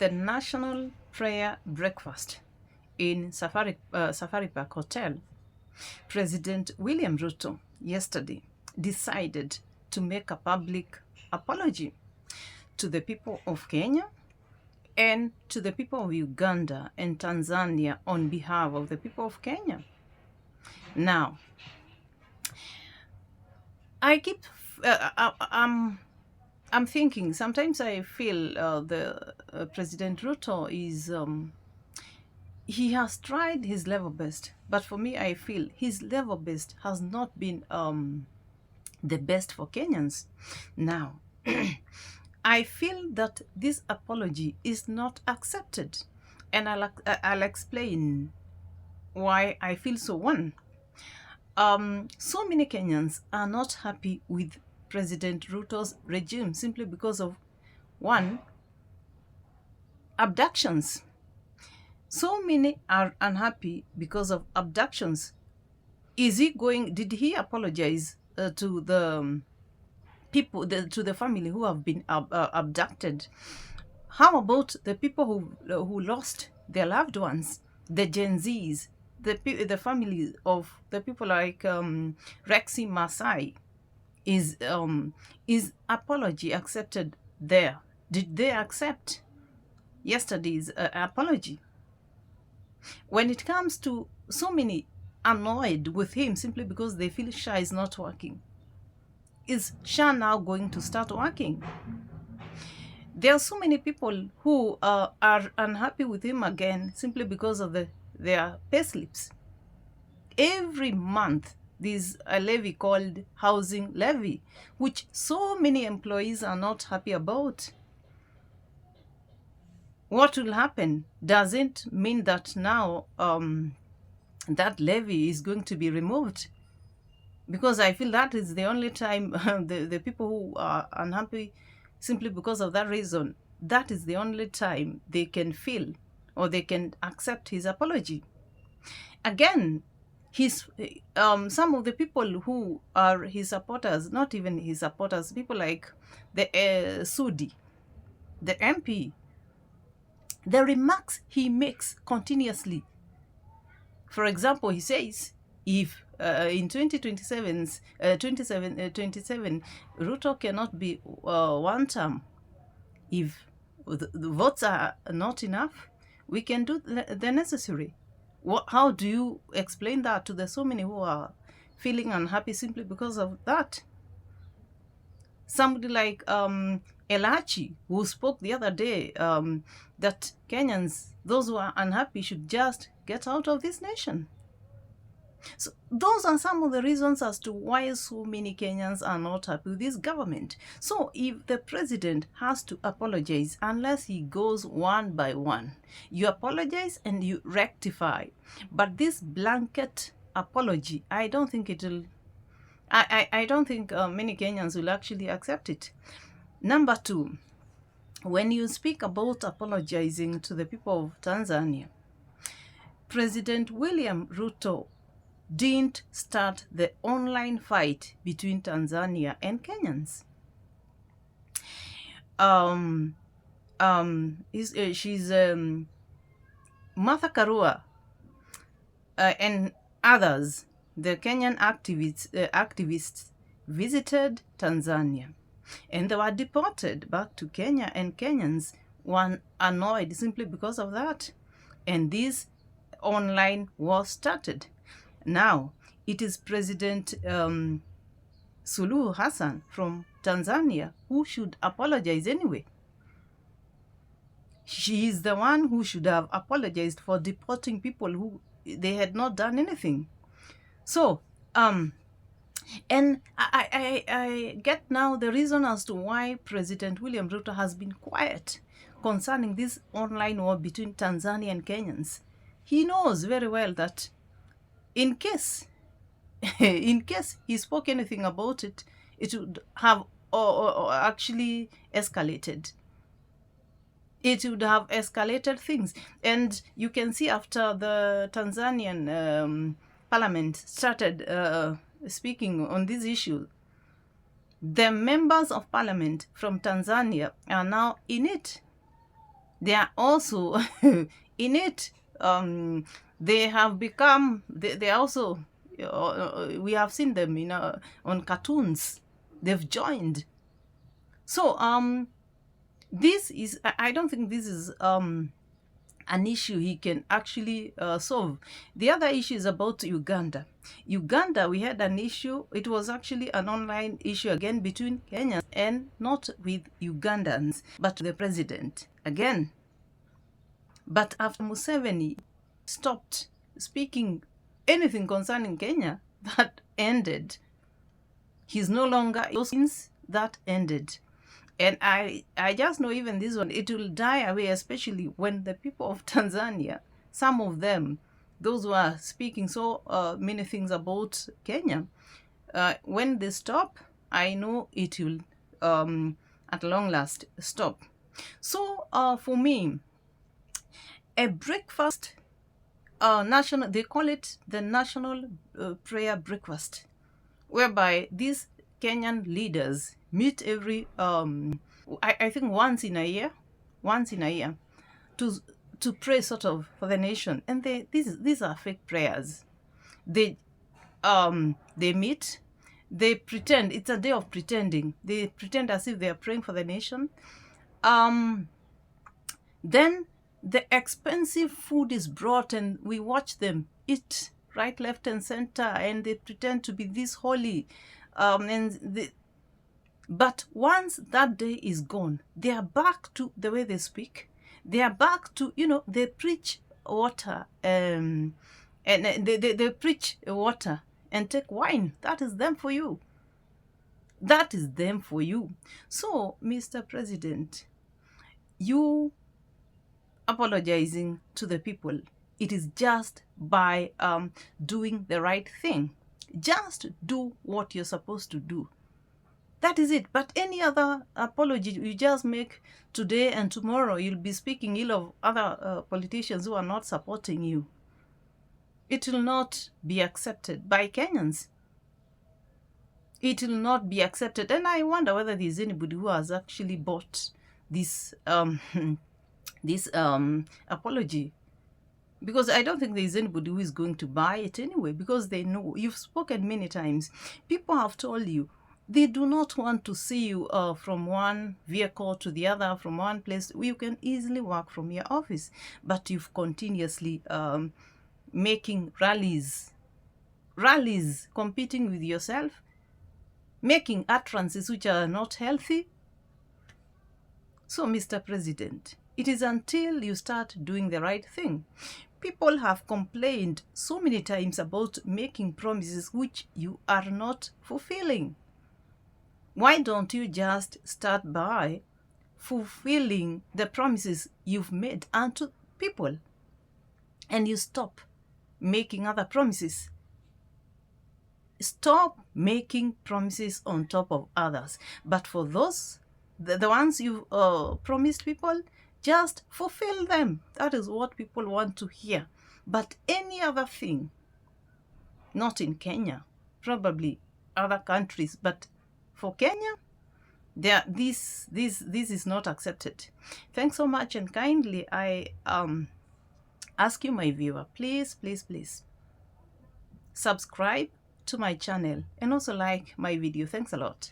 the National Prayer Breakfast in Safari Park Hotel, President William Ruto yesterday decided to make a public apology to the people of Kenya and to the people of Uganda and Tanzania on behalf of the people of Kenya. Now, I keep, I'm thinking, sometimes I feel the President Ruto is, he has tried his level best, but for me, I feel his level best has not been the best for Kenyans. Now, I feel that this apology is not accepted, and I'll explain why I feel so. One, so many Kenyans are not happy with President Ruto's regime simply because of, one, abductions. So many are unhappy because of abductions. Did he apologize to the people, to the family who have been abducted? How about the people who lost their loved ones, the Gen Zs, the family of the people like Rexy Masai? Is apology accepted there? Did they accept yesterday's apology? When it comes to so many annoyed with him simply because they feel SHA is not working, is SHA now going to start working? There are so many people who are unhappy with him again simply because of their payslips. Every month, there's a levy called housing levy, which so many employees are not happy about. What will happen doesn't mean that now that levy is going to be removed, because I feel that is the only time the people who are unhappy simply because of that reason, that is the only time they can feel or they can accept his apology. Again, some of the people who are his supporters, not even his supporters, people like the Sudi, the MP, the remarks he makes continuously. For example, he says, if in 2027, Ruto cannot be one term, if the votes are not enough, we can do the necessary. How do you explain that to the so many who are feeling unhappy simply because of that? Somebody like Elachi, who spoke the other day that Kenyans, those who are unhappy, should just get out of this nation. So those are some of the reasons as to why so many Kenyans are not happy with this government. So if the president has to apologize, unless he goes one by one, you apologize and you rectify. But this blanket apology, I don't think it'll, I don't think many Kenyans will actually accept it. Number two, when you speak about apologizing to the people of Tanzania, President William Ruto didn't start the online fight between Tanzania and Kenyans. She's Martha Karua and others, the Kenyan activists visited Tanzania, and they were deported back to Kenya, and Kenyans were annoyed simply because of that. And this online war started. Now, it is President Suluhu Hassan from Tanzania who should apologize anyway. She is the one who should have apologized for deporting people who they had not done anything. So, and I get now the reason as to why President William Ruto has been quiet concerning this online war between Tanzania and Kenyans. He knows very well that in case he spoke anything about it, it would have actually escalated. It would have escalated things. And you can see after the Tanzanian parliament started speaking on this issue, the members of parliament from Tanzania are now in it. They are also in it. They have become, they also, we have seen them on cartoons. They've joined. So this is, I don't think this is an issue he can actually solve. The other issue is about Uganda. Uganda, we had an issue. It was actually an online issue again between Kenyans, and not with Ugandans, but the president again. But after Museveni stopped speaking anything concerning Kenya, that ended. He's no longer, since that ended. And I just know even this one, it will die away, especially when the people of Tanzania, some of them, those who are speaking so many things about Kenya, when they stop, I know it will at long last stop. So for me, a breakfast, national, they call it the national prayer breakfast, whereby these Kenyan leaders meet every I think once in a year to pray sort of for the nation. And these are fake prayers. They meet, they pretend it's a day of pretending. They pretend as if they are praying for the nation. Then the expensive food is brought and we watch them eat right, left, and center, and they pretend to be this holy. But once that day is gone, they are back to the way they speak. They are back to, they preach water, and they preach water and take wine. That is them for you. That is them for you. So, Mr. President, you apologizing to the people, it is just by doing the right thing. Just do what you're supposed to do. That is it. But any other apology you just make today and tomorrow, you'll be speaking ill of other politicians who are not supporting you. It will not be accepted by Kenyans. It will not be accepted. And I wonder whether there's anybody who has actually bought this this apology, because I don't think there's anybody who is going to buy it anyway, because they know you've spoken many times. People have told you they do not want to see you from one vehicle to the other, from one place. You can easily work from your office, but you've continuously making rallies, competing with yourself, making utterances which are not healthy. So, Mr. President, it is until you start doing the right thing. People have complained so many times about making promises which you are not fulfilling. Why don't you just start by fulfilling the promises you've made unto people, and you stop making other promises? Stop making promises on top of others. But for those, the ones you promised people, just fulfill them. That is what people want to hear. But any other thing, not in Kenya, probably other countries, but for Kenya, this is not accepted. Thanks so much, and kindly I ask you, my viewer, please subscribe to my channel and also like my video. Thanks a lot.